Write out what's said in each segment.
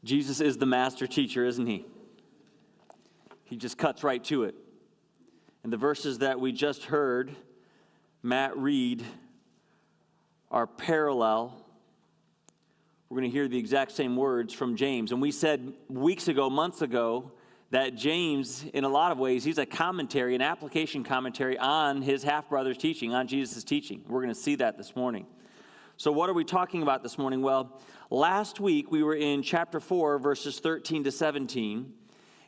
Jesus is the master teacher, isn't he? He just cuts right to it. And the verses that we just heard Matt read are parallel. We're going to hear the exact same words from James. And we said weeks ago, months ago, that James, in a lot of ways, he's a commentary, an application commentary on his half-brother's teaching, on Jesus' teaching. We're going to see that this morning. So what are we talking about this morning? Well, last week we were in chapter 4, verses 13 to 17,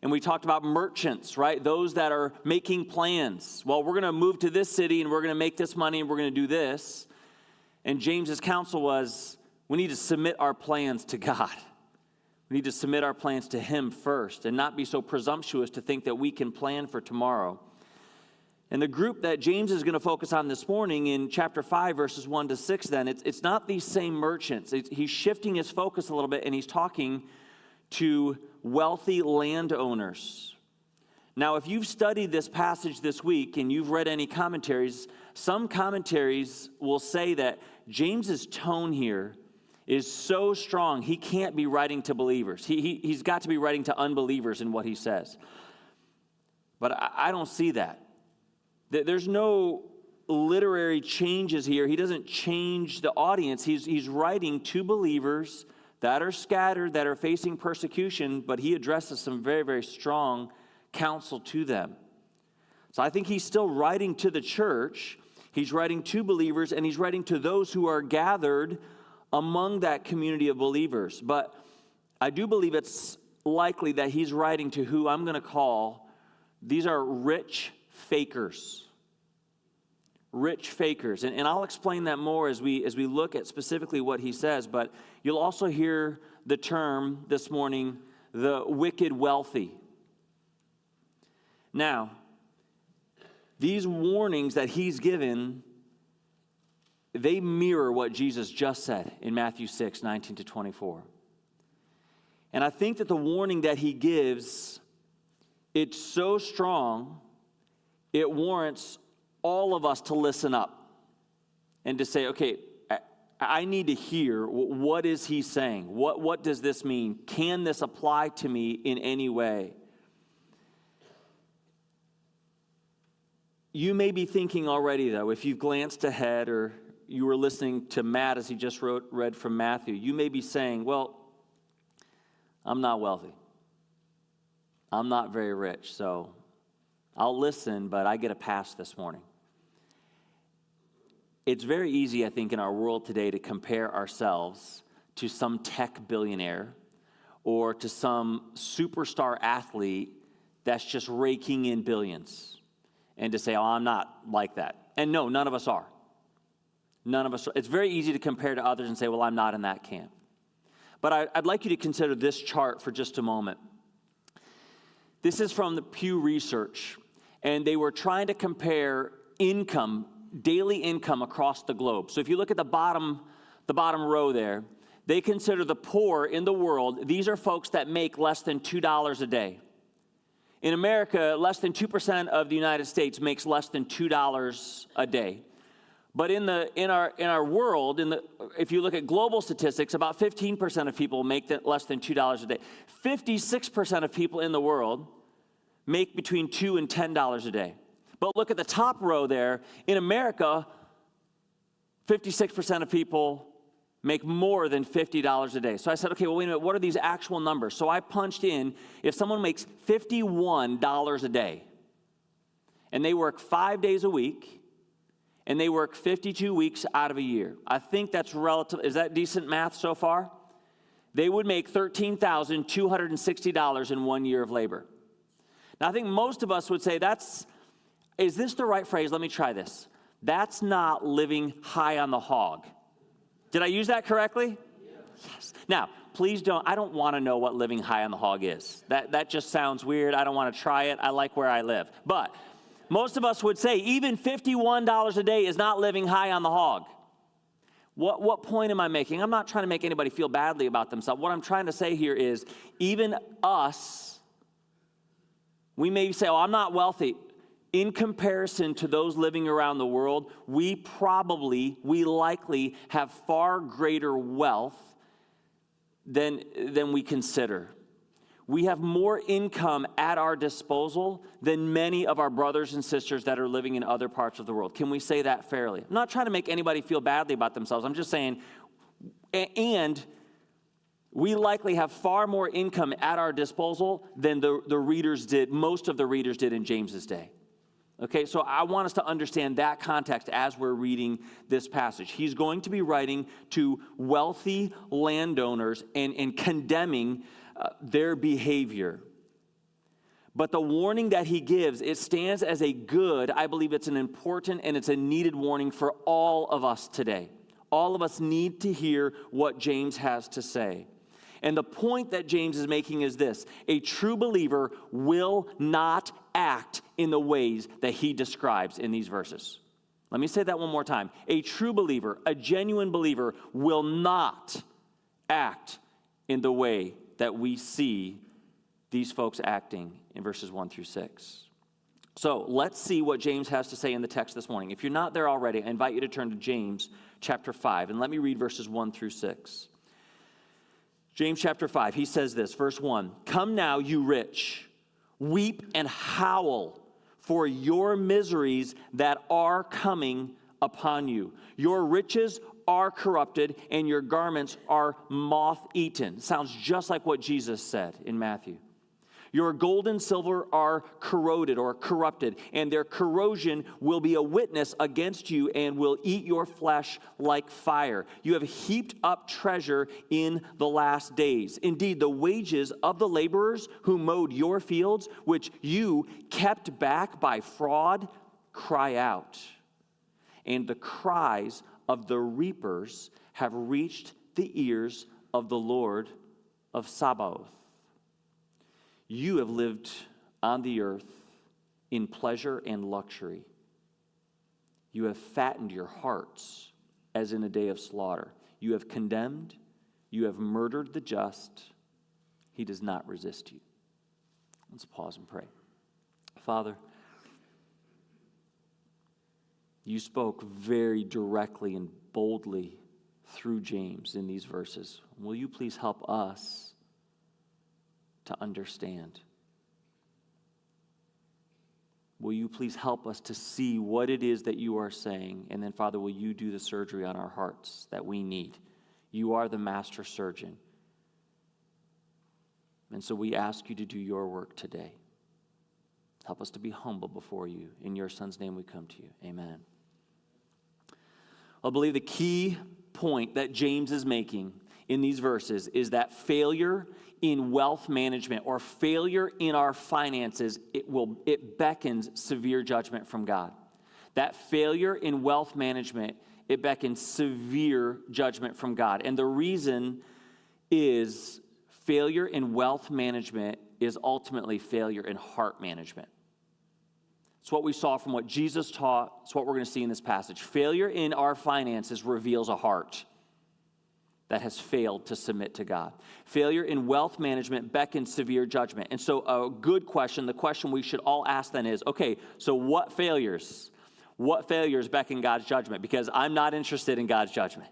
and we talked about merchants, right? Those that are making plans. Well, we're going to move to this city, and we're going to make this money, and we're going to do this. And James's counsel was, we need to submit our plans to God. We need to submit our plans to Him first, and not be so presumptuous to think that we can plan for tomorrow. And the group that James is going to focus on this morning in chapter 5, verses 1 to 6, then, it's not these same merchants. He's shifting his focus a little bit, and he's talking to wealthy landowners. Now, if you've studied this passage this week and you've read any commentaries, some commentaries will say that James's tone here is so strong, he can't be writing to believers. He's got to be writing to unbelievers in what he says. But I don't see that. There's no literary changes here. He doesn't change the audience. He's writing to believers that are scattered, that are facing persecution, but he addresses some very, very strong counsel to them. So I think he's still writing to the church. He's writing to believers, and he's writing to those who are gathered among that community of believers. But I do believe it's likely that he's writing to who I'm going to call, these are rich fakers. Rich fakers. And I'll explain that more as we look at specifically what he says, but you'll also hear the term this morning, the wicked wealthy. Now, these warnings that he's given, they mirror what Jesus just said in Matthew 6, 19 to 24. And I think that the warning that he gives, it's so strong, it warrants all of us to listen up and to say, okay, I need to hear, what is he saying? What does this mean? Can this apply to me in any way? You may be thinking already, though, if you've glanced ahead or you were listening to Matt as he just read from Matthew, you may be saying, well, I'm not wealthy. I'm not very rich, so I'll listen, but I get a pass this morning. It's very easy, I think, in our world today to compare ourselves to some tech billionaire or to some superstar athlete that's just raking in billions and to say, oh, I'm not like that. And no, none of us are. None of us are. It's very easy to compare to others and say, well, I'm not in that camp. But I'd like you to consider this chart for just a moment. This is from the Pew Research, and they were trying to compare income, daily income across the globe. So if you look at the bottom row there, they consider the poor in the world, these are folks that make less than $2 a day. In America, less than 2% of the United States makes less than $2 a day. But in our world, if you look at global statistics, about 15% of people make less than $2 a day. 56% of people in the world make between $2 and $10 a day. But look at the top row there. In America, 56% of people make more than $50 a day. So I said, okay, well, wait a minute, what are these actual numbers? So I punched in, if someone makes $51 a day, and they work 5 days a week, and they work 52 weeks out of a year. I think that's relative. Is that decent math so far? They would make $13,260 in 1 year of labor. Now, I think most of us would say, is this the right phrase? Let me try this. That's not living high on the hog. Did I use that correctly? Yes. Now, please I don't want to know what living high on the hog is. That just sounds weird. I don't want to try it. I like where I live. But most of us would say even $51 a day is not living high on the hog. What point am I making? I'm not trying to make anybody feel badly about themselves. What I'm trying to say here is even us, we may say, oh, I'm not wealthy. In comparison to those living around the world, we likely have far greater wealth than we consider. We have more income at our disposal than many of our brothers and sisters that are living in other parts of the world. Can we say that fairly? I'm not trying to make anybody feel badly about themselves. I'm just saying, and we likely have far more income at our disposal than the readers did, most of the readers did in James's day. Okay, so I want us to understand that context as we're reading this passage. He's going to be writing to wealthy landowners and condemning their behavior. But the warning that he gives, it stands as a good, I believe it's an important and it's a needed warning for all of us today. All of us need to hear what James has to say. And the point that James is making is this: a true believer will not act in the ways that he describes in these verses. Let me say that one more time. A true believer, a genuine believer, will not act in the way that we see these folks acting in verses 1 through 6. So let's see what James has to say in the text this morning. If you're not there already, I invite you to turn to James chapter 5, and let me read verses 1 through 6. James chapter 5, he says this, verse 1, "Come now, you rich, weep and howl for your miseries that are coming upon you. Your riches are corrupted, and your garments are moth-eaten." Sounds just like what Jesus said in Matthew. "Your gold and silver are corroded or corrupted, and their corrosion will be a witness against you and will eat your flesh like fire. You have heaped up treasure in the last days. Indeed, the wages of the laborers who mowed your fields, which you kept back by fraud, cry out. And the cries of the reapers have reached the ears of the Lord of Sabaoth. You have lived on the earth in pleasure and luxury. You have fattened your hearts as in a day of slaughter. You have condemned, you have murdered the just. He does not resist you." Let's pause and pray. Father, you spoke very directly and boldly through James in these verses. Will you please help us to understand? Will you please help us to see what it is that you are saying? And then, Father, will you do the surgery on our hearts that we need? You are the master surgeon. And so we ask you to do your work today. Help us to be humble before you. In your Son's name we come to you. Amen. I believe the key point that James is making in these verses is that failure in wealth management or failure in our finances, it beckons severe judgment from God. That failure in wealth management, it beckons severe judgment from God. And the reason is failure in wealth management is ultimately failure in heart management. It's what we saw from what Jesus taught. It's what we're going to see in this passage. Failure in our finances reveals a heart that has failed to submit to God. Failure in wealth management beckons severe judgment. And so a good question, the question we should all ask then is, okay, so what failures beckon God's judgment? Because I'm not interested in God's judgment.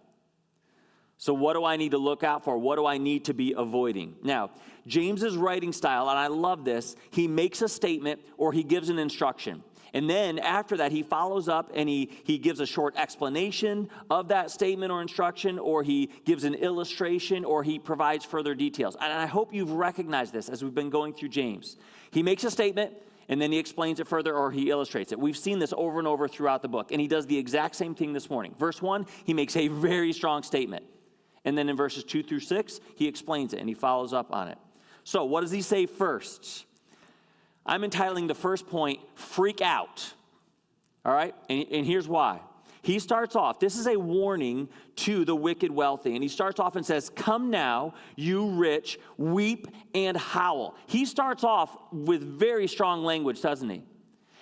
So what do I need to look out for? What do I need to be avoiding? Now, James's writing style, and I love this, he makes a statement or he gives an instruction. And then after that, he follows up and he gives a short explanation of that statement or instruction, or he gives an illustration, or he provides further details. And I hope you've recognized this as we've been going through James. He makes a statement, and then he explains it further, or he illustrates it. We've seen this over and over throughout the book, and he does the exact same thing this morning. Verse 1, he makes a very strong statement. And then in verses 2 through 6, he explains it, and he follows up on it. So what does he say first? I'm entitling the first point, Freak Out. All right? And here's why. He starts off, this is a warning to the wicked wealthy. And he starts off and says, "Come now, you rich, weep and howl." He starts off with very strong language, doesn't he?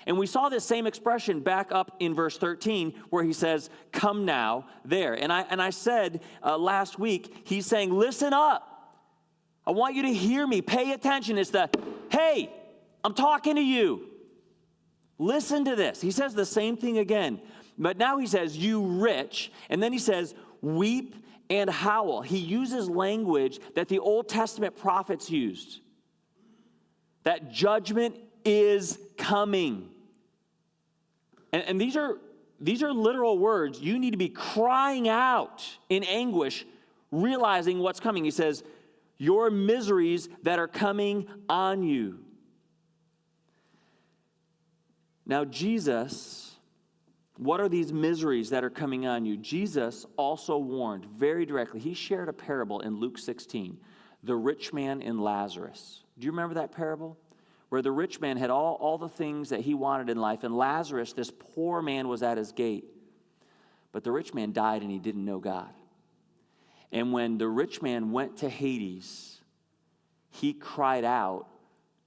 And we saw this same expression back up in verse 13 where he says, "Come now," there. And I said last week, he's saying, listen up. I want you to hear me. Pay attention. It's the, hey, I'm talking to you. Listen to this. He says the same thing again. But now he says, "You rich." And then he says, "Weep and howl. He uses language that the Old Testament prophets used. That judgment is coming. And these are literal words. You need to be crying out in anguish, realizing what's coming. He says, your miseries that are coming on you. Now, Jesus, what are these miseries that are coming on you? Jesus also warned very directly. He shared a parable in Luke 16, the rich man and Lazarus. Do you remember that parable? Where the rich man had all the things that he wanted in life, and Lazarus, this poor man, was at his gate. But the rich man died and he didn't know God. And when the rich man went to Hades, he cried out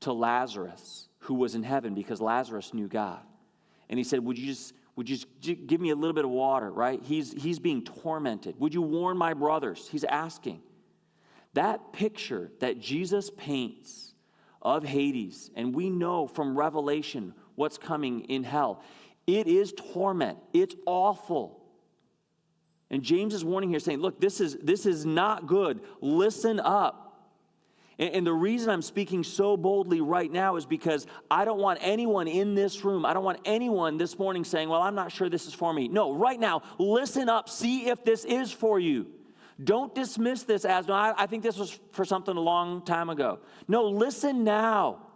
to Lazarus, who was in heaven, because Lazarus knew God. And he said, would you just give me a little bit of water, right? He's being tormented. Would you warn my brothers? He's asking. That picture that Jesus paints of Hades, and we know from Revelation what's coming in hell, it is torment. It's awful. And James is warning here, saying, look, this is not good. Listen up. And the reason I'm speaking so boldly right now is because I don't want anyone in this room, I don't want anyone this morning saying, well, I'm not sure this is for me. No, right now, listen up. See if this is for you. Don't dismiss this as, no, I think this was for something a long time ago. No, listen now.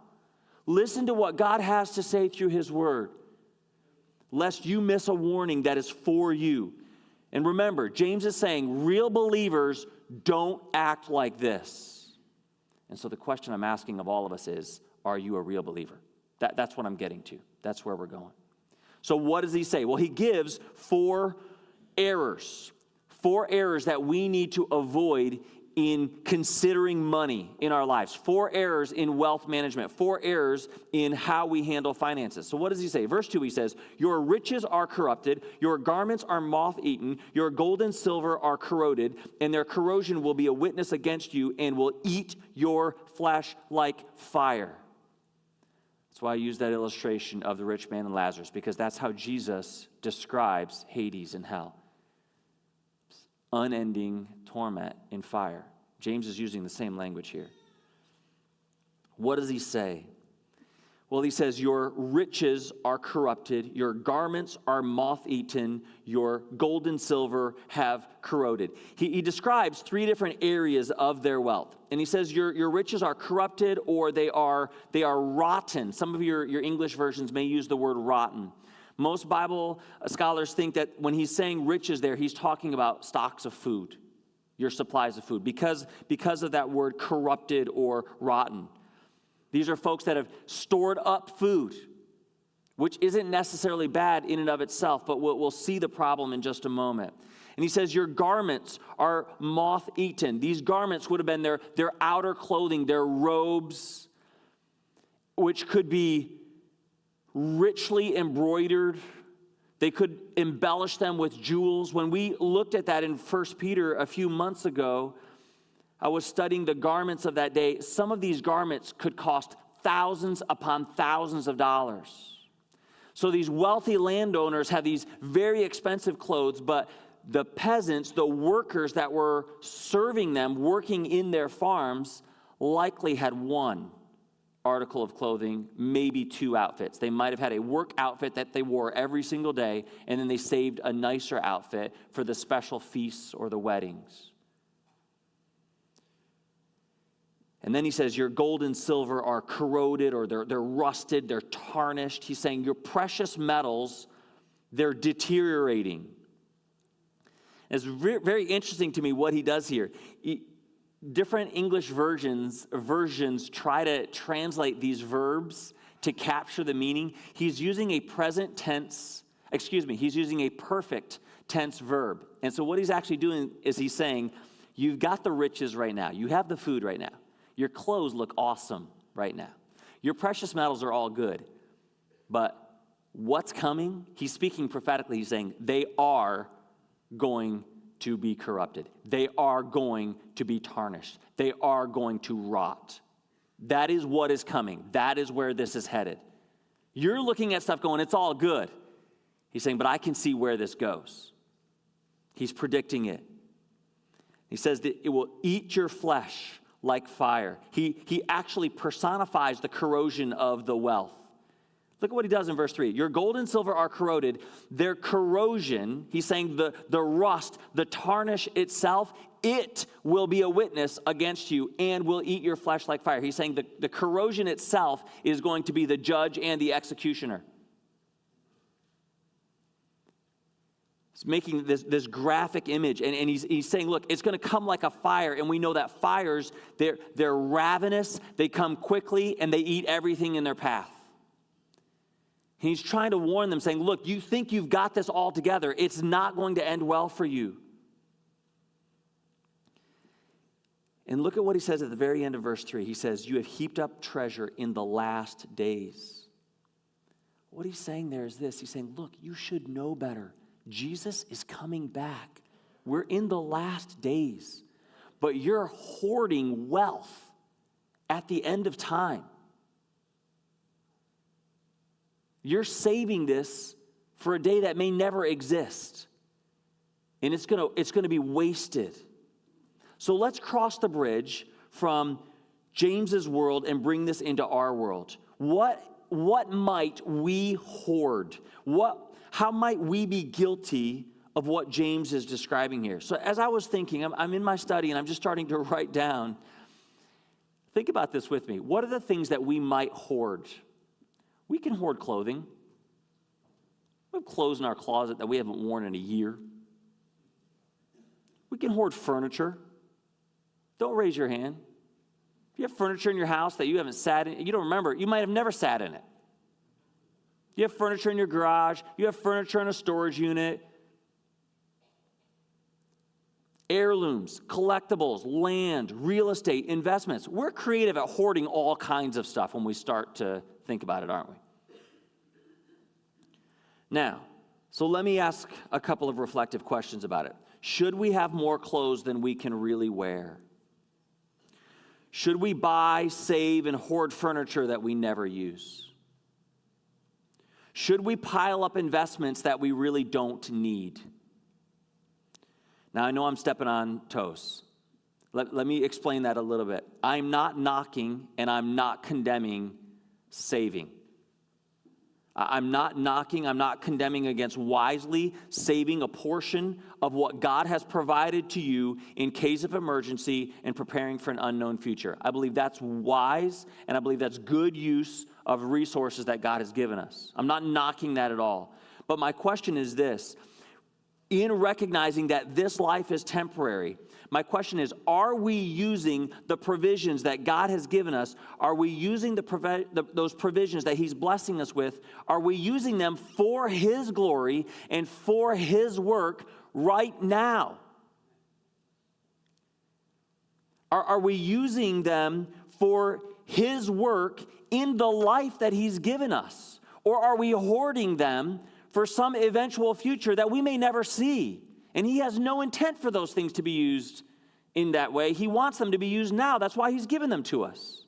Listen to what God has to say through his word, lest you miss a warning that is for you. And remember, James is saying real believers don't act like this. And so the question I'm asking of all of us is, are you a real believer? That's what I'm getting to. That's where we're going. So what does he say? Well, he gives four errors that we need to avoid in considering money in our lives. 4 errors in wealth management. 4 errors in how we handle finances. So what does he say? Verse 2, he says, your riches are corrupted, your garments are moth-eaten, your gold and silver are corroded, and their corrosion will be a witness against you and will eat your flesh like fire. That's why I use that illustration of the rich man and Lazarus, because that's how Jesus describes Hades and hell. Unending torment in fire. James is using the same language here. What does he say? Well, he says, your riches are corrupted, your garments are moth-eaten, your gold and silver have corroded. He describes 3 different areas of their wealth. And he says, your riches are corrupted, or they are rotten. Some of your English versions may use the word rotten. Most Bible scholars think that when he's saying riches there, he's talking about stocks of food, your supplies of food, because of that word corrupted or rotten. These are folks that have stored up food, which isn't necessarily bad in and of itself, but we'll see the problem in just a moment. And he says, your garments are moth-eaten. These garments would have been their outer clothing, their robes, which could be richly embroidered. They could embellish them with jewels. When we looked at that in 1 Peter a few months ago, I was studying the garments of that day. Some of these garments could cost thousands upon thousands of dollars. So these wealthy landowners have these very expensive clothes, but the peasants, the workers that were serving them, working in their farms, likely had one article of clothing, maybe 2 outfits. They might have had a work outfit that they wore every single day, and then they saved a nicer outfit for the special feasts or the weddings. And then he says, your gold and silver are corroded, or they're rusted, they're tarnished. He's saying your precious metals, they're deteriorating. It's very interesting to me what he does here. Different English versions try to translate these verbs to capture the meaning. He's using a perfect tense verb. And so what he's actually doing is he's saying, you've got the riches right now. You have the food right now. Your clothes look awesome right now. Your precious metals are all good. But what's coming? He's speaking prophetically. He's saying they are going to be corrupted. They are going to be tarnished. They are going to rot. That is what is coming. That is where this is headed. You're looking at stuff going, it's all good. He's saying, but I can see where this goes. He's predicting it. He says that it will eat your flesh like fire. He actually personifies the corrosion of the wealth. Look at what he does in verse 3. Your gold and silver are corroded. Their corrosion, he's saying the rust, the tarnish itself, it will be a witness against you and will eat your flesh like fire. He's saying the corrosion itself is going to be the judge and the executioner. He's making this graphic image, and he's saying, look, it's going to come like a fire, and we know that fires, they're ravenous, they come quickly, and they eat everything in their path. He's trying to warn them, saying, look, you think you've got this all together. It's not going to end well for you. And look at what he says at the very end of verse 3. He says, you have heaped up treasure in the last days. What he's saying there is this. He's saying, look, you should know better. Jesus is coming back. We're in the last days. But you're hoarding wealth at the end of time. You're saving this for a day that may never exist. And it's going to be wasted. So let's cross the bridge from James's world and bring this into our world. What might we hoard? How might we be guilty of what James is describing here? So as I was thinking, I'm in my study and I'm just starting to write down. Think about this with me. What are the things that we might hoard? We can hoard clothing. We have clothes in our closet that we haven't worn in a year. We can hoard furniture. Don't raise your hand. If you have furniture in your house that you haven't sat in, you don't remember, you might have never sat in it. You have furniture in your garage. You have furniture in a storage unit. Heirlooms, collectibles, land, real estate, investments. We're creative at hoarding all kinds of stuff when we start to think about it, aren't we? Now, so let me ask a couple of reflective questions about it. Should we have more clothes than we can really wear? Should we buy, save, and hoard furniture that we never use? Should we pile up investments that we really don't need? Now, I know I'm stepping on toes. Let me explain that a little bit. I'm not knocking and I'm not condemning saving. I'm not knocking, I'm not condemning against wisely saving a portion of what God has provided to you in case of emergency and preparing for an unknown future. I believe that's wise, and I believe that's good use of resources that God has given us. I'm not knocking that at all. But my question is this. In recognizing that this life is temporary, my question is, are we using the provisions that God has given us? Are we using those provisions that He's blessing us with? Are we using them for His glory and for His work right now? Are we using them for His work in the life that He's given us? Or are we hoarding them for some eventual future that we may never see? And He has no intent for those things to be used in that way. He wants them to be used now. That's why He's given them to us.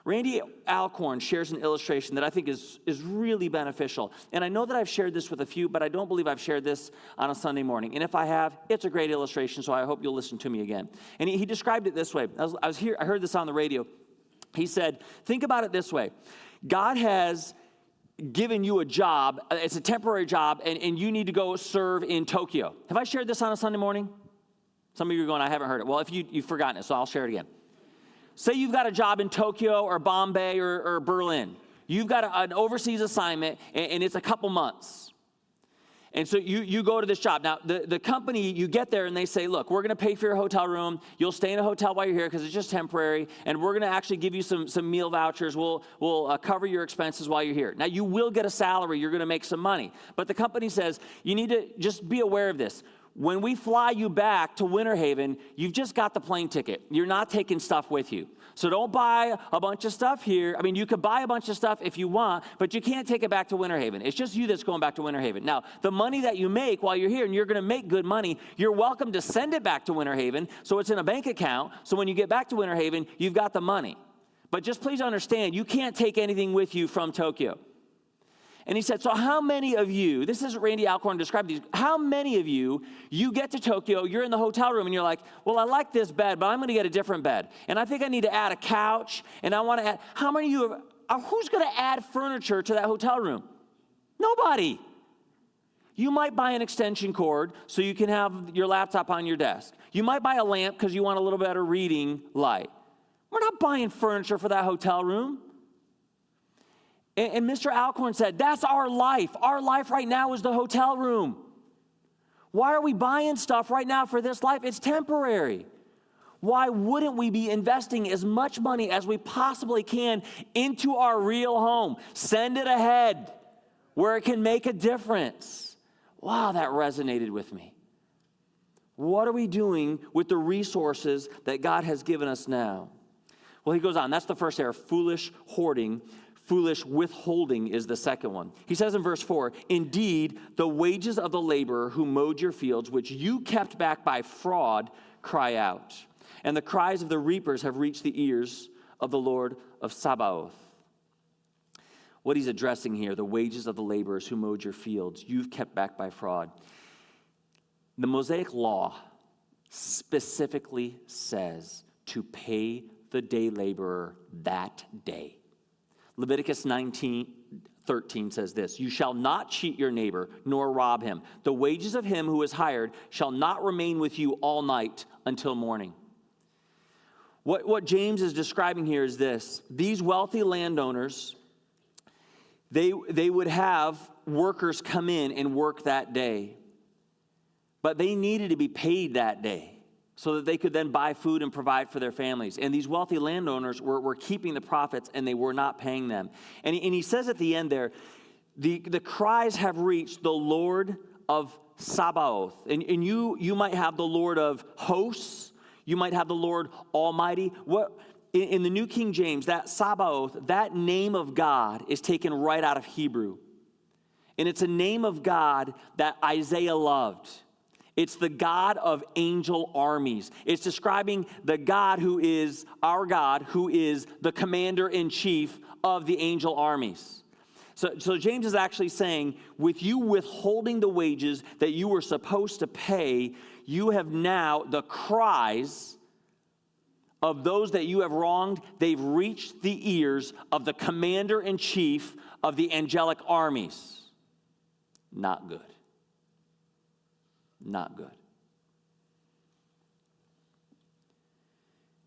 Randy Alcorn shares an illustration that I think is really beneficial. And I know that I've shared this with a few, but I don't believe I've shared this on a Sunday morning. And if I have, it's a great illustration, so I hope you'll listen to me again. And he described it this way. I heard this on the radio. He said, think about it this way. God has given you a job. It's a temporary job, and you need to go serve in Tokyo. Have I shared this on a Sunday morning? Some of you are going, I haven't heard it. Well, if you've forgotten it, so I'll share it again. Say you've got a job in Tokyo or Bombay or Berlin. You've got an overseas assignment, and it's a couple months. And so you go to this job. Now, the company, you get there, and they say, look, we're going to pay for your hotel room. You'll stay in a hotel while you're here because it's just temporary, and we're going to actually give you some meal vouchers. We'll cover your expenses while you're here. Now, you will get a salary. You're going to make some money. But the company says, you need to just be aware of this. When we fly you back to Winter Haven, you've just got the plane ticket. You're not taking stuff with you. So don't buy a bunch of stuff here. I mean, you could buy a bunch of stuff if you want, but you can't take it back to Winter Haven. It's just you that's going back to Winter Haven. Now, the money that you make while you're here, and you're going to make good money, you're welcome to send it back to Winter Haven, so it's in a bank account, so when you get back to Winter Haven, you've got the money. But just please understand, you can't take anything with you from Tokyo. And he said, so how many of you, this is Randy Alcorn described these, how many of you get to Tokyo, you're in the hotel room, and you're like, well, I like this bed, but I'm going to get a different bed. And I think I need to add a couch, and I want to add, how many of you, who's going to add furniture to that hotel room? Nobody. You might buy an extension cord so you can have your laptop on your desk. You might buy a lamp because you want a little better reading light. We're not buying furniture for that hotel room. And Mr. Alcorn said, that's our life. Our life right now is the hotel room. Why are we buying stuff right now for this life? It's temporary. Why wouldn't we be investing as much money as we possibly can into our real home? Send it ahead where it can make a difference. Wow, that resonated with me. What are we doing with the resources that God has given us now? Well, he goes on. That's the first error, foolish hoarding. Foolish withholding is the second one. He says in verse 4, indeed, the wages of the laborer who mowed your fields, which you kept back by fraud, cry out. And the cries of the reapers have reached the ears of the Lord of Sabaoth. What he's addressing here, the wages of the laborers who mowed your fields, you've kept back by fraud. The Mosaic Law specifically says to pay the day laborer that day. Leviticus 19:13 says this, you shall not cheat your neighbor, nor rob him. The wages of him who is hired shall not remain with you all night until morning. What James is describing here is this. These wealthy landowners, they would have workers come in and work that day. But they needed to be paid that day so that they could then buy food and provide for their families. And these wealthy landowners were keeping the profits, and they were not paying them. And he says at the end there, the cries have reached the Lord of Sabaoth. And you might have the Lord of hosts. You might have the Lord Almighty. In the New King James, that Sabaoth, that name of God is taken right out of Hebrew. And it's a name of God that Isaiah loved. It's the God of angel armies. It's describing the God who is our God, who is the commander-in-chief of the angel armies. So James is actually saying, with you withholding the wages that you were supposed to pay, you have now, the cries of those that you have wronged, they've reached the ears of the commander-in-chief of the angelic armies. Not good. Not good.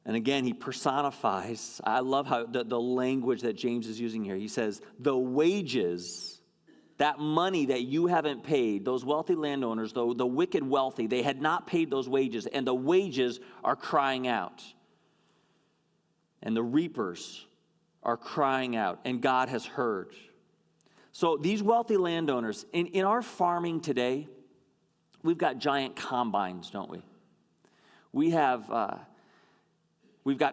And again, he personifies, I love how the language that James is using here. He says, the wages, that money that you haven't paid, those wealthy landowners, the wicked wealthy, they had not paid those wages, and the wages are crying out. And the reapers are crying out, and God has heard. So these wealthy landowners, in our farming today, we've got giant combines, don't we? We've got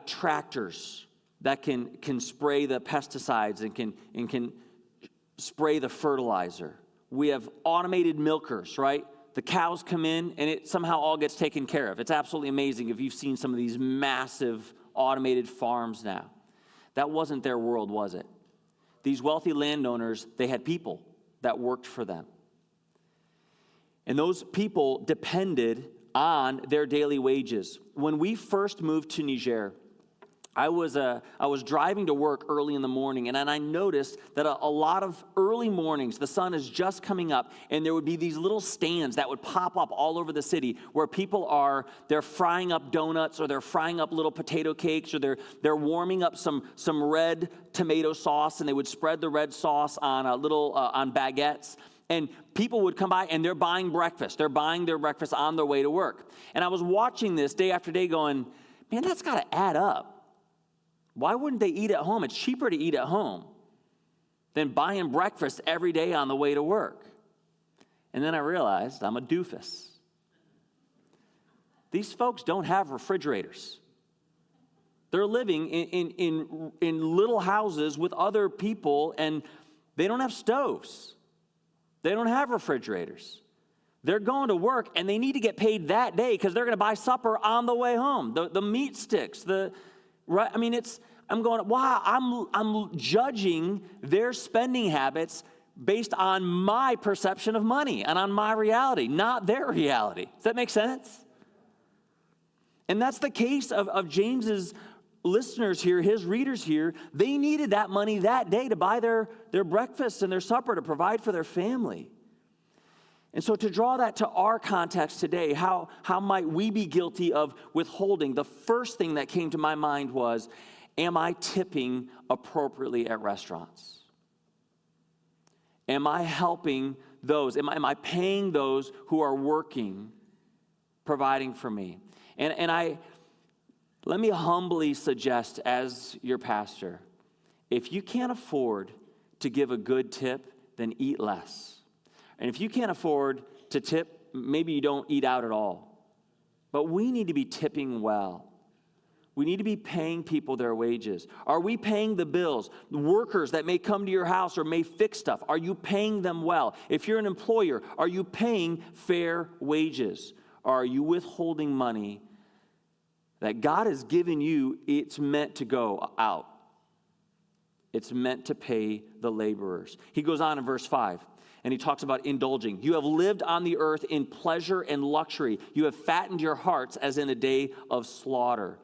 tractors that can spray the pesticides and can spray the fertilizer. We have automated milkers, right? The cows come in and it somehow all gets taken care of. It's absolutely amazing if you've seen some of these massive automated farms now. That wasn't their world, was it? These wealthy landowners, they had people that worked for them. And those people depended on their daily wages. When we first moved to Niger, I was driving to work early in the morning, and then I noticed that a lot of early mornings, the sun is just coming up, and there would be these little stands that would pop up all over the city where people they're frying up donuts, or they're frying up little potato cakes, or they're warming up some red tomato sauce, and they would spread the red sauce on on baguettes. And people would come by, and they're buying breakfast. They're buying their breakfast on their way to work. And I was watching this day after day going, man, that's got to add up. Why wouldn't they eat at home? It's cheaper to eat at home than buying breakfast every day on the way to work. And then I realized I'm a doofus. These folks don't have refrigerators. They're living in little houses with other people, and they don't have stoves. They don't have refrigerators. They're going to work, and they need to get paid that day because they're going to buy supper on the way home. The meat sticks, right? I mean, I'm going, wow, I'm judging their spending habits based on my perception of money and on my reality, not their reality. Does that make sense? And that's the case of James's listeners here, his readers here. They needed that money that day to buy their breakfast and their supper, to provide for their family. And so to draw that to our context today, how might we be guilty of withholding? The first thing that came to my mind was, am I tipping appropriately at restaurants? Am I helping those? Am I paying those who are working, providing for me? And let me humbly suggest, as your pastor, if you can't afford to give a good tip, then eat less. And if you can't afford to tip, maybe you don't eat out at all. But we need to be tipping well. We need to be paying people their wages. Are we paying the bills? The workers that may come to your house or may fix stuff, are you paying them well? If you're an employer, are you paying fair wages? Or are you withholding money that God has given you? It's meant to go out. It's meant to pay the laborers. He goes on in verse 5. And he talks about indulging. You have lived on the earth in pleasure and luxury. You have fattened your hearts as in a day of slaughter.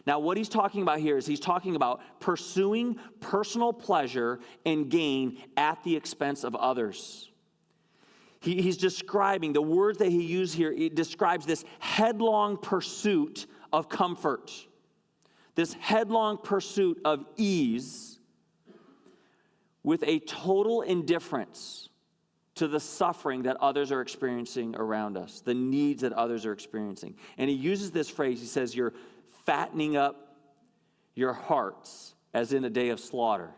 Now, what he's talking about here is he's talking about pursuing personal pleasure and gain at the expense of others. He's describing, the words that he used here, it describes this headlong pursuit of comfort, this headlong pursuit of ease with a total indifference to the suffering that others are experiencing around us, the needs that others are experiencing. And he uses this phrase, he says, you're fattening up your hearts as in a day of slaughter.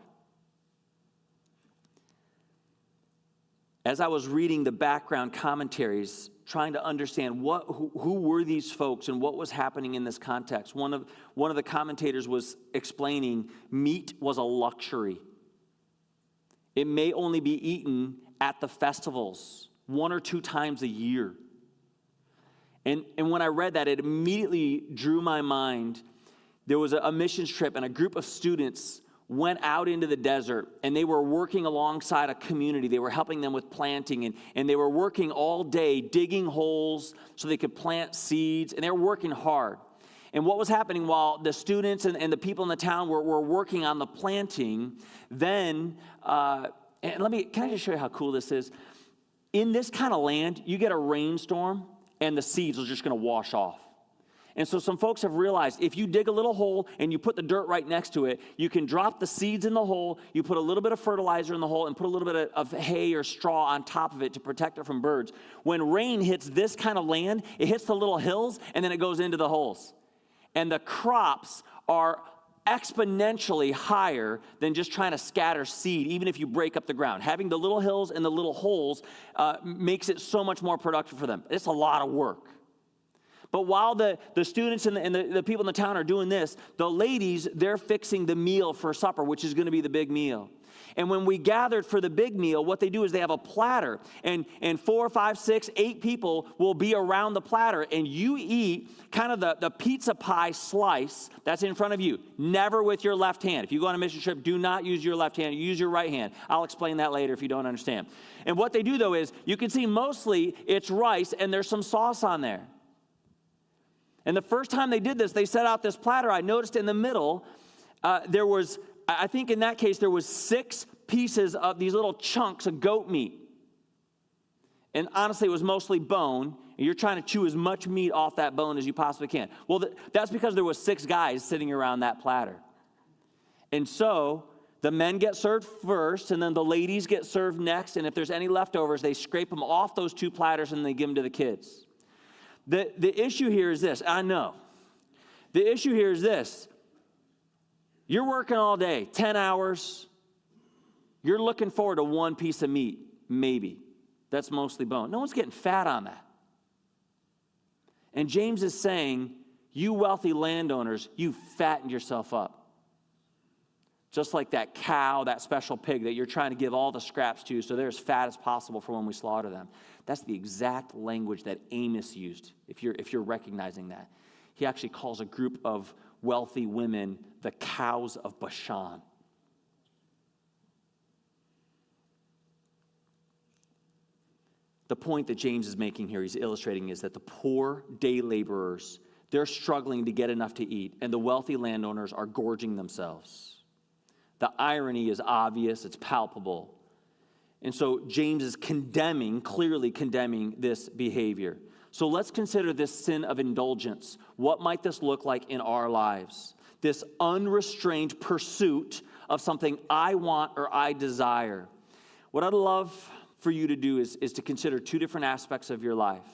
As I was reading the background commentaries, trying to understand who were these folks and what was happening in this context, one of the commentators was explaining meat was a luxury. It may only be eaten at the festivals 1 or 2 times a year. And when I read that, it immediately drew my mind. There was a missions trip, and a group of students went out into the desert, and they were working alongside a community. They were helping them with planting, and they were working all day, digging holes so they could plant seeds, and they were working hard. And what was happening while the students and the people in the town were working on the planting, then can I just show you how cool this is? In this kind of land, you get a rainstorm, and the seeds are just going to wash off. And so some folks have realized if you dig a little hole and you put the dirt right next to it, you can drop the seeds in the hole, you put a little bit of fertilizer in the hole, and put a little bit of hay or straw on top of it to protect it from birds. When rain hits this kind of land, it hits the little hills, and then it goes into the holes. And the crops are exponentially higher than just trying to scatter seed, even if you break up the ground. Having the little hills and the little holes makes it so much more productive for them. It's a lot of work. But while the students and the people in the town are doing this, the ladies, they're fixing the meal for supper, which is going to be the big meal. And when we gathered for the big meal, what they do is they have a platter, and 4, 5, 6, 8 people will be around the platter, and you eat kind of the pizza pie slice that's in front of you, never with your left hand. If you go on a mission trip, do not use your left hand, use your right hand. I'll explain that later if you don't understand. And what they do, though, is you can see mostly it's rice, and there's some sauce on there. And the first time they did this, they set out this platter. I noticed in the middle, there was, I think in that case, there was 6 pieces of these little chunks of goat meat. And honestly, it was mostly bone. And you're trying to chew as much meat off that bone as you possibly can. Well, that's because there was 6 guys sitting around that platter. And so the men get served first, and then the ladies get served next. And if there's any leftovers, they scrape them off those 2 platters and they give them to the kids. The issue here is this. I know. The issue here is this. You're working all day, 10 hours. You're looking forward to 1 piece of meat, maybe. That's mostly bone. No one's getting fat on that. And James is saying, you wealthy landowners, you fattened yourself up. Just like that cow, that special pig that you're trying to give all the scraps to so they're as fat as possible for when we slaughter them. That's the exact language that Amos used, if you're recognizing that. He actually calls a group of wealthy women the cows of Bashan. The point that James is making here, he's illustrating, is that the poor day laborers, they're struggling to get enough to eat, and the wealthy landowners are gorging themselves. The irony is obvious, it's palpable. And so James is clearly condemning this behavior. So let's consider this sin of indulgence. What might this look like in our lives? This unrestrained pursuit of something I want or I desire. What I'd love for you to do is to consider two different aspects of your life.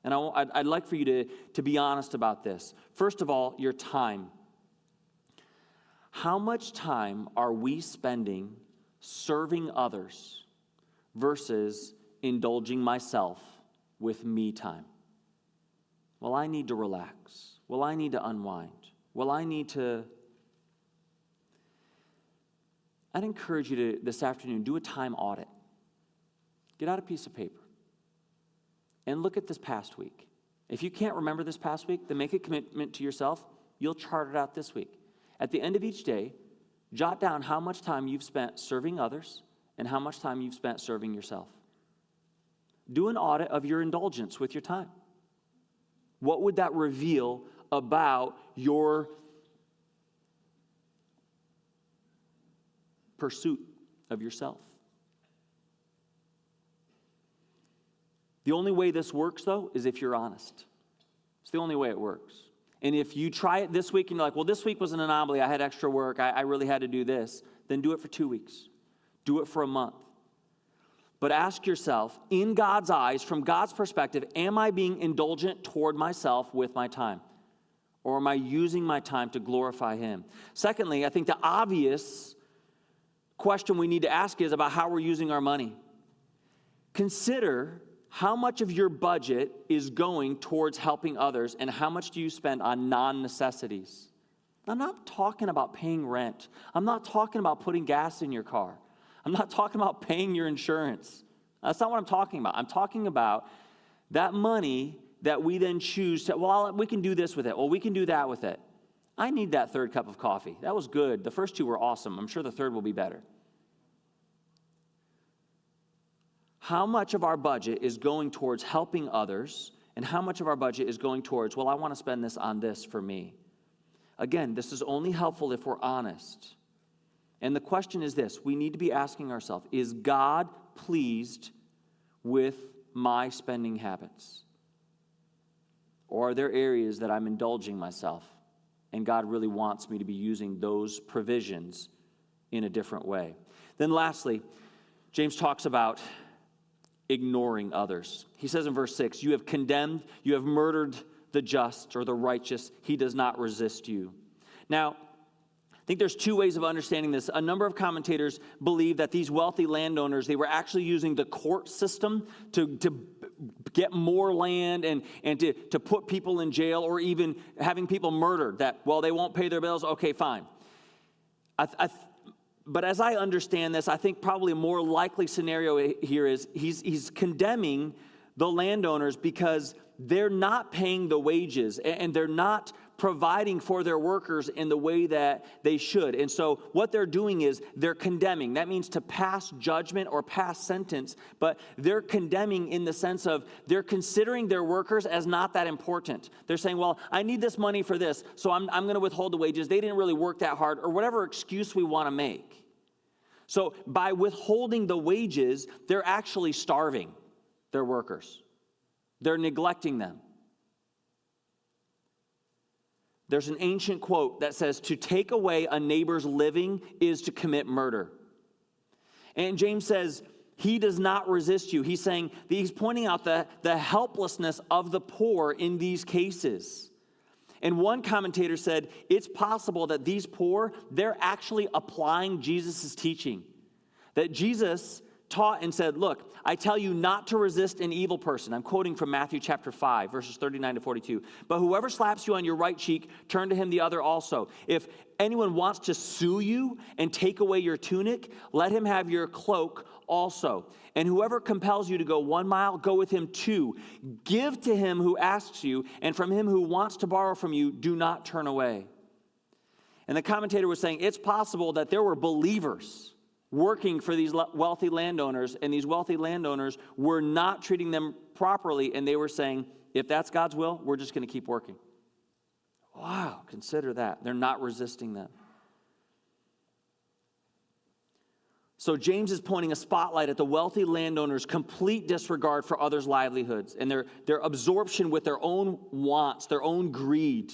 And I'd like for you to be honest about this. First of all, your time. How much time are we spending serving others versus indulging myself with me time? Well, I need to relax. Well, I need to unwind. Well, I need to... I'd encourage you to, this afternoon, do a time audit. Get out a piece of paper and look at this past week. If you can't remember this past week, then make a commitment to yourself. You'll chart it out this week. At the end of each day, jot down how much time you've spent serving others and how much time you've spent serving yourself. Do an audit of your indulgence with your time. What would that reveal about your pursuit of yourself? The only way this works, though, is if you're honest. It's the only way it works. And if you try it this week and you're like, well, this week was an anomaly, I had extra work, I really had to do this, then do it for 2 weeks. Do it for a month. But ask yourself, in God's eyes, from God's perspective, am I being indulgent toward myself with my time? Or am I using my time to glorify Him? Secondly, I think the obvious question we need to ask is about how we're using our money. Consider how much of your budget is going towards helping others, and how much do you spend on non-necessities? I'm not talking about paying rent. I'm not talking about putting gas in your car. I'm not talking about paying your insurance. That's not what I'm talking about. I'm talking about that money that we then choose to, well, we can do this with it. Well, we can do that with it. I need that third cup of coffee. That was good. The first two were awesome. I'm sure the third will be better. How much of our budget is going towards helping others, and how much of our budget is going towards, well, I want to spend this on this for me? Again, this is only helpful if we're honest. And the question is this: we need to be asking ourselves, is God pleased with my spending habits? Or are there areas that I'm indulging myself, and God really wants me to be using those provisions in a different way? Then lastly, James talks about ignoring others. He says in verse 6, you have condemned, you have murdered the just or the righteous. He does not resist you. Now, I think there's two ways of understanding this. A number of commentators believe that these wealthy landowners, they were actually using the court system to get more land and to put people in jail, or even having people murdered that, well, they won't pay their bills. Okay, fine. But as I understand this, I think probably a more likely scenario here is he's condemning the landowners because they're not paying the wages and they're not providing for their workers in the way that they should. And so what they're doing is they're condemning. That means to pass judgment or pass sentence, but they're condemning in the sense of they're considering their workers as not that important. They're saying, well, I need this money for this, so I'm going to withhold the wages. They didn't really work that hard, or whatever excuse we want to make. So by withholding the wages, they're actually starving their workers. They're neglecting them. There's an ancient quote that says, to take away a neighbor's living is to commit murder. And James says, he does not resist you. He's saying, he's pointing out the helplessness of the poor in these cases. And one commentator said, it's possible that these poor, they're actually applying Jesus' teaching. That Jesus taught and said, look, I tell you not to resist an evil person. I'm quoting from Matthew chapter 5, verses 39 to 42. But whoever slaps you on your right cheek, turn to him the other also. If anyone wants to sue you and take away your tunic, let him have your cloak also. And whoever compels you to go 1 mile, go with him 2. Give to him who asks you, and from him who wants to borrow from you, do not turn away. And the commentator was saying, it's possible that there were believers working for these wealthy landowners, and these wealthy landowners were not treating them properly, and they were saying, if that's God's will, we're just going to keep working. Wow, consider that. They're not resisting them. So James is pointing a spotlight at the wealthy landowners' complete disregard for others' livelihoods and their absorption with their own wants, their own greed.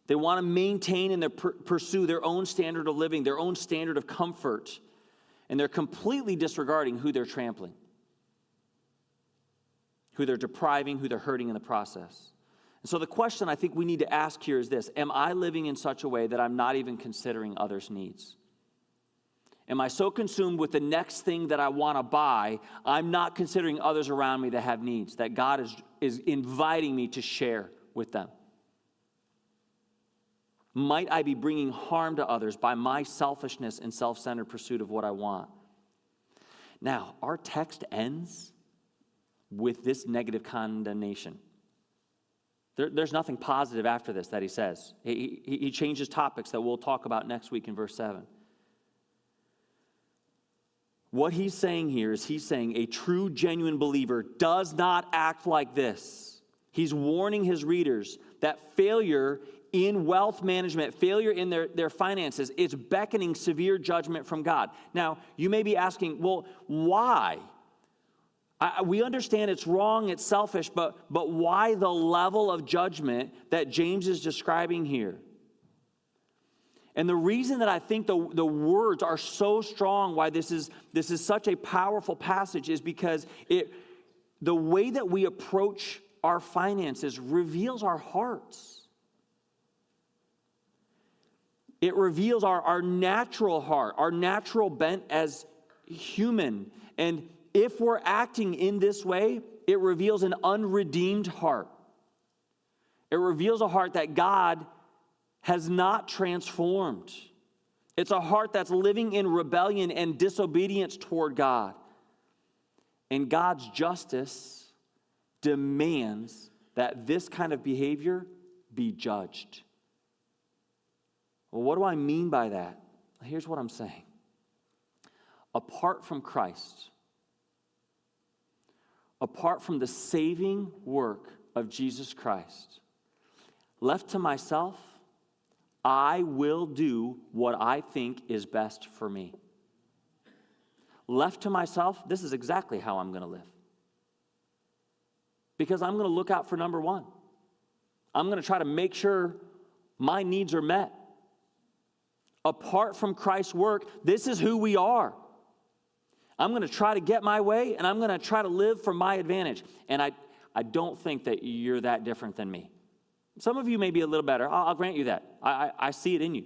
They want to maintain and pursue their own standard of living, their own standard of comfort, and they're completely disregarding who they're trampling, who they're depriving, who they're hurting in the process. And so the question I think we need to ask here is this: am I living in such a way that I'm not even considering others' needs? Am I so consumed with the next thing that I want to buy, I'm not considering others around me that have needs, that God is inviting me to share with them? Might I be bringing harm to others by my selfishness and self-centered pursuit of what I want? Now, our text ends with this negative condemnation. There's nothing positive after this that he says. He changes topics that we'll talk about next week in verse 7. What he's saying here is he's saying a true, genuine believer does not act like this. He's warning his readers that failure in wealth management, failure in their finances, is beckoning severe judgment from God. Now, you may be asking, well, why? We understand it's wrong, it's selfish, but why the level of judgment that James is describing here? And the reason that I think the words are so strong, why this is such a powerful passage, is because the way that we approach our finances reveals our hearts. It reveals our natural heart, our natural bent as human. And if we're acting in this way, it reveals an unredeemed heart. It reveals a heart that God has not transformed. It's a heart that's living in rebellion and disobedience toward God. And God's justice demands that this kind of behavior be judged. Well, what do I mean by that? Here's what I'm saying. Apart from Christ, apart from the saving work of Jesus Christ, left to myself, I will do what I think is best for me. Left to myself, this is exactly how I'm going to live. Because I'm going to look out for number one. I'm going to try to make sure my needs are met. Apart from Christ's work, this is who we are. I'm going to try to get my way, and I'm going to try to live for my advantage. And I don't think that you're that different than me. Some of you may be a little better. I'll grant you that. I see it in you.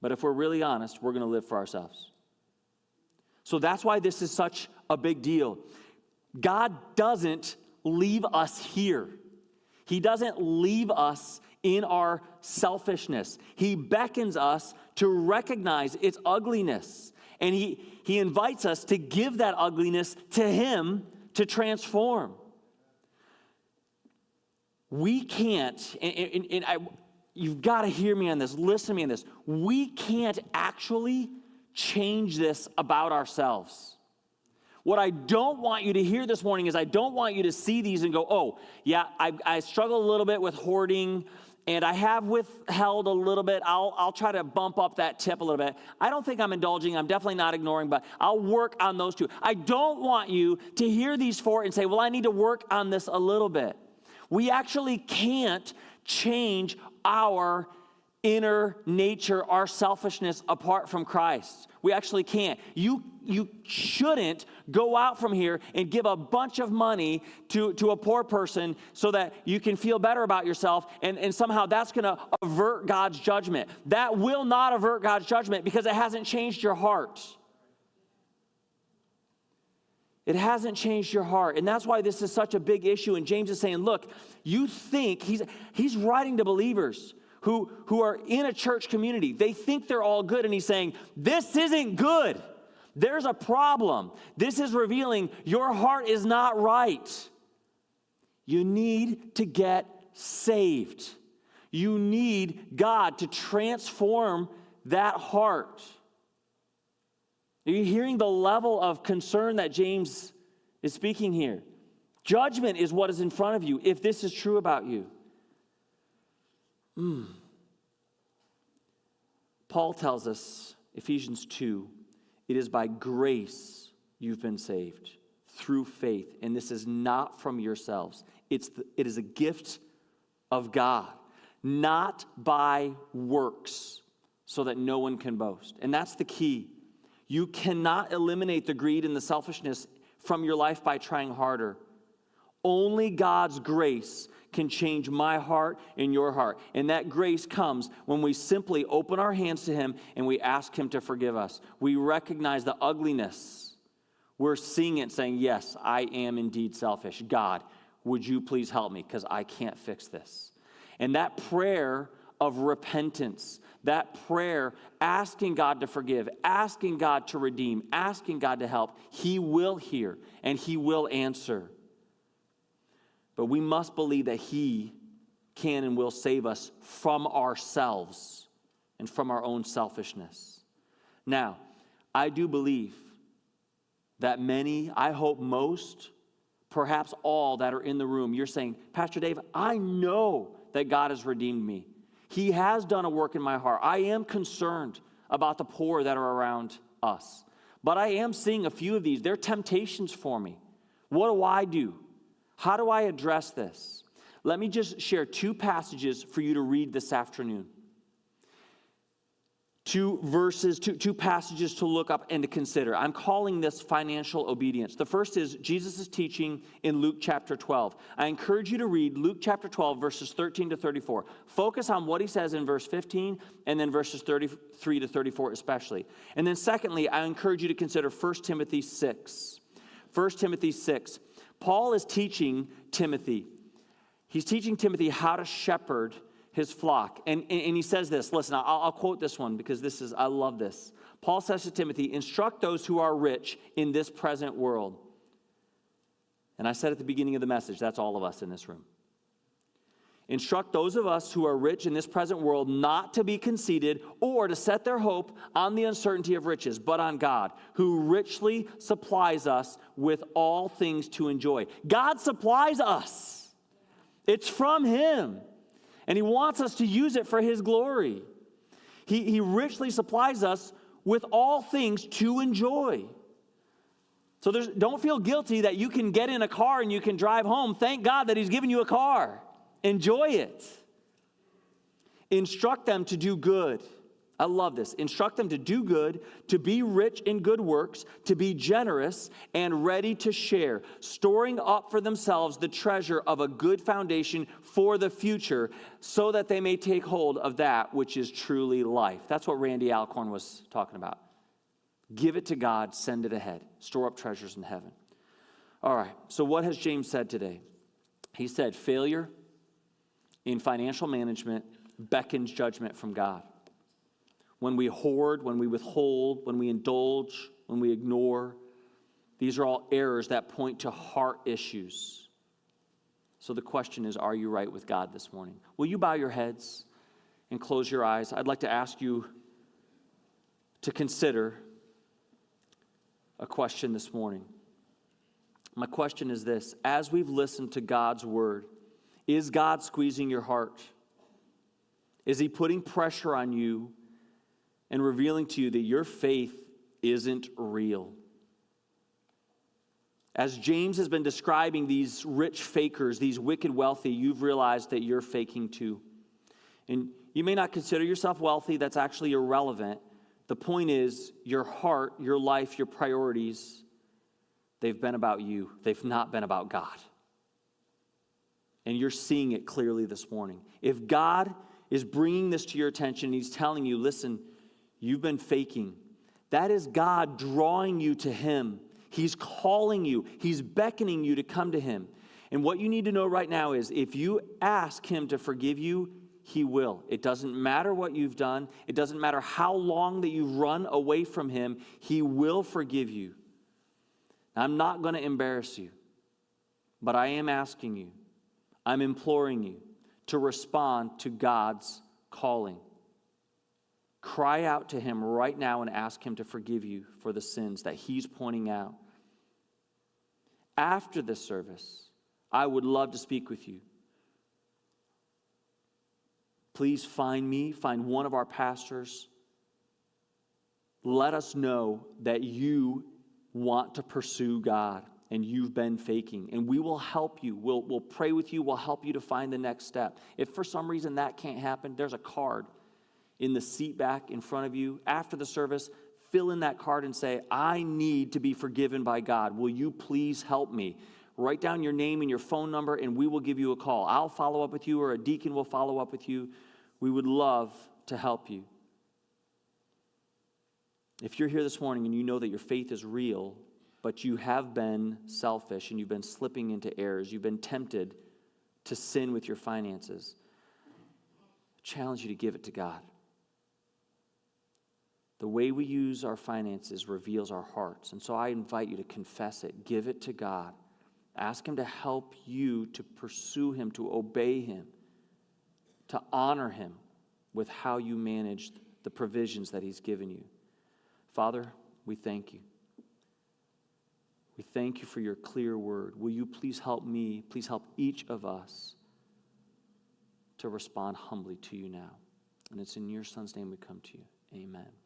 But if we're really honest, we're going to live for ourselves. So that's why this is such a big deal. God doesn't leave us here. He doesn't leave us in our selfishness. He beckons us to recognize its ugliness. And he invites us to give that ugliness to Him to transform. We can't, you've got to hear me on this, listen to me on this. We can't actually change this about ourselves. What I don't want you to hear this morning is I don't want you to see these and go, oh, yeah, I struggle a little bit with hoarding, and I have withheld a little bit. I'll try to bump up that tip a little bit. I don't think I'm indulging. I'm definitely not ignoring, but I'll work on those two. I don't want you to hear these four and say, well, I need to work on this a little bit. We actually can't change our inner nature, our selfishness apart from Christ. We actually can't. You shouldn't go out from here and give a bunch of money to a poor person so that you can feel better about yourself, and somehow that's going to avert God's judgment. That will not avert God's judgment because it hasn't changed your heart. It hasn't changed your heart. And that's why this is such a big issue. And James is saying, look, you think, he's writing to believers who are in a church community. They think they're all good. And he's saying, this isn't good. There's a problem. This is revealing your heart is not right. You need to get saved. You need God to transform that heart. Are you hearing the level of concern that James is speaking here? Judgment is what is in front of you if this is true about you. Paul tells us, Ephesians 2, it is by grace you've been saved through faith, and this is not from yourselves. It is a gift of God, not by works, so that no one can boast. And that's the key. You cannot eliminate the greed and the selfishness from your life by trying harder. Only God's grace can change my heart and your heart. And that grace comes when we simply open our hands to Him and we ask Him to forgive us. We recognize the ugliness. We're seeing it saying, yes, I am indeed selfish. God, would you please help me because I can't fix this. And that prayer of repentance, that prayer asking God to forgive, asking God to redeem, asking God to help, He will hear and He will answer. But we must believe that He can and will save us from ourselves and from our own selfishness. Now, I do believe that many, I hope most, perhaps all that are in the room, you're saying, Pastor Dave, I know that God has redeemed me. He has done a work in my heart. I am concerned about the poor that are around us. But I am seeing a few of these. They're temptations for me. What do I do? How do I address this? Let me just share two passages for you to read this afternoon. Two passages to look up and to consider. I'm calling this financial obedience. The first is Jesus' teaching in Luke chapter 12. I encourage you to read Luke chapter 12, verses 13 to 34. Focus on what he says in verse 15 and then verses 33 to 34 especially. And then secondly, I encourage you to consider 1 Timothy 6. 1 Timothy 6. Paul is teaching Timothy. He's teaching Timothy how to shepherd his flock. And he says this. Listen, I'll quote this one because I love this. Paul says to Timothy, instruct those who are rich in this present world. And I said at the beginning of the message, that's all of us in this room. Instruct those of us who are rich in this present world not to be conceited or to set their hope on the uncertainty of riches, but on God, who richly supplies us with all things to enjoy. God supplies us. It's from Him. And He wants us to use it for His glory. He richly supplies us with all things to enjoy. So don't feel guilty that you can get in a car and you can drive home. Thank God that He's given you a car. Enjoy it. Instruct them to do good. I love this. Instruct them to do good, to be rich in good works, to be generous and ready to share, storing up for themselves the treasure of a good foundation for the future, so that they may take hold of that which is truly life. That's what Randy Alcorn was talking about. Give it to God, send it ahead. Store up treasures in heaven. All right, so what has James said today? He said failure in financial management beckons judgment from God. When we hoard, when we withhold, when we indulge, when we ignore, these are all errors that point to heart issues. So the question is, are you right with God this morning? Will you bow your heads and close your eyes? I'd like to ask you to consider a question this morning. My question is this: as we've listened to God's word, is God squeezing your heart? Is He putting pressure on you and revealing to you that your faith isn't real? As James has been describing these rich fakers, these wicked wealthy, you've realized that you're faking too. And you may not consider yourself wealthy. That's actually irrelevant. The point is, your heart, your life, your priorities, they've been about you. They've not been about God. And you're seeing it clearly this morning. If God is bringing this to your attention, He's telling you, listen, you've been faking. That is God drawing you to Him. He's calling you. He's beckoning you to come to Him. And what you need to know right now is if you ask Him to forgive you, He will. It doesn't matter what you've done. It doesn't matter how long that you've run away from Him. He will forgive you. Now, I'm not going to embarrass you, but I am asking you, I'm imploring you to respond to God's calling. Cry out to him right now and ask him to forgive you for the sins that he's pointing out. After this service, I would love to speak with you. Please find me, find one of our pastors. Let us know that you want to pursue God and you've been faking, and we will help you. We'll pray with you. We'll help you to find the next step. If for some reason that can't happen, there's a card in the seat back in front of you. After the service, fill in that card and say, I need to be forgiven by God. Will you please help me? Write down your name and your phone number, and we will give you a call. I'll follow up with you, or a deacon will follow up with you. We would love to help you. If you're here this morning and you know that your faith is real, but you have been selfish and you've been slipping into errors, you've been tempted to sin with your finances, I challenge you to give it to God. The way we use our finances reveals our hearts. And so I invite you to confess it. Give it to God. Ask him to help you to pursue him, to obey him, to honor him with how you manage the provisions that he's given you. Father, we thank you. We thank you for your clear word. Will you please help me, please help each of us to respond humbly to you now. And it's in your Son's name we come to you. Amen.